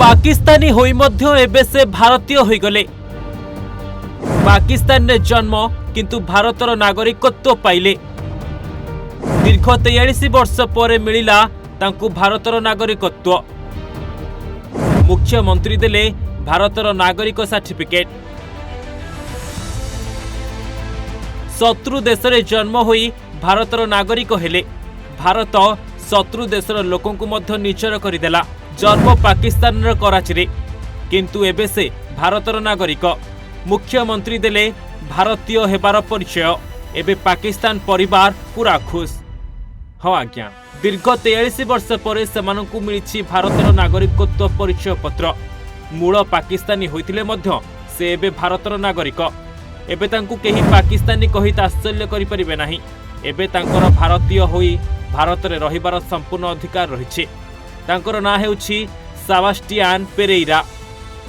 पाकिस्तानी होई मध्य एबे से भारतीय होई गले। पाकिस्तान रे जन्म किंतु भारतर नागरिकत्व पाइले। दीर्घ 43 वर्ष पर मिलिला तांकु भारतर नागरिकत्व। मुख्यमंत्री देले भारतर नागरिक सर्टिफिकेट। शत्रु देश रे जन्म होई भारतर नागरिक हेले। भारत शत्रु देशर लोकंकु मध्य निचर करिदेला। जन्म पाकिस्तान र कराची रे किंतु एबे से भारतर नागरिक। मुख्यमंत्री देले भारतीय हेबार परिचय। एबे पाकिस्तान परिवार पूरा खुश। हाँ आज्ञा, दीर्घ 43 वर्ष पर सेमानंकु मिलिछि भारतर नागरिकत्व परिचय पत्र। मूल पाकिस्तानी होइतिले मध्य से एबे भारतर नागरिक। एबे तांकु केही पाकिस्तानी कहि आश्चर्य करि परिबे नाही। एबे तांकर भारतीय होई भारत रे रहिबार संपूर्ण अधिकार रहिछि। तांकर ना हेउछि सेबास्टियान पेरेइरा।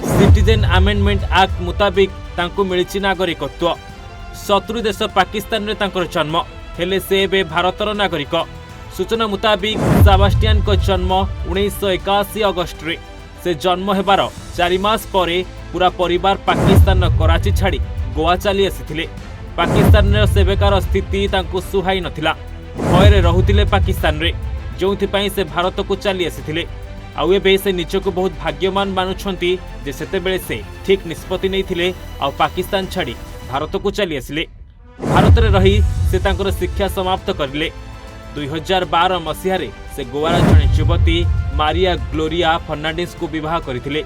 सिटीजन अमेंडमेंट एक्ट मुताबिक तांकु मिलिछि नागरिकत्व। शत्रु देश पाकिस्तान रे तांकर जन्म हेले से एबे भारतर नागरिक। सूचना मुताबिक सेबास्टियान को जन्म 1981 अगस्त रे। से जन्म हेबार 4 मास परे पूरा परिवार पाकिस्तान कराची छाड़ी गोवा चली आसीथिले। पाकिस्तान रे सेबेकार स्थिति तांकु सुहाई नथिला। भयरे रहुतिले पाकिस्तान रे, जोंथिपाई से भारत को चली आसीथिले। आउ एबे से निजको बहुत भाग्यमान मानुछंती जे सेते बेले से ठीक निष्पत्ति नैथिले आ पाकिस्तान छाड़ी भारत को चली आसिले। भारत रे रही से तांकर शिक्षा समाप्त करले। 2012 मसीहारे से गोवार जने युवती मारिया ग्लोरिया फर्नांडिस को विवाह करथिले।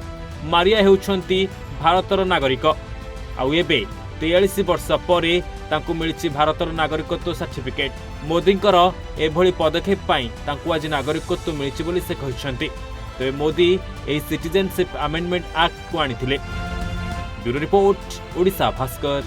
मारिया हेउछंती भारतर नागरिक। आउ एबे 43 वर्ष परे तांकु मिलिछि भारतर नागरिकत्व सर्टिफिकेट। मोदींकर एभଳି पदक्षेप पाई तांकु आज नागरिकत्व मिलिछि बोली से कहिसंती। तबे मोदी एही सिटीजनशिप अमेंडमेंट एक्ट को आनिथिले। Bureau report, Odisha Bhaskar.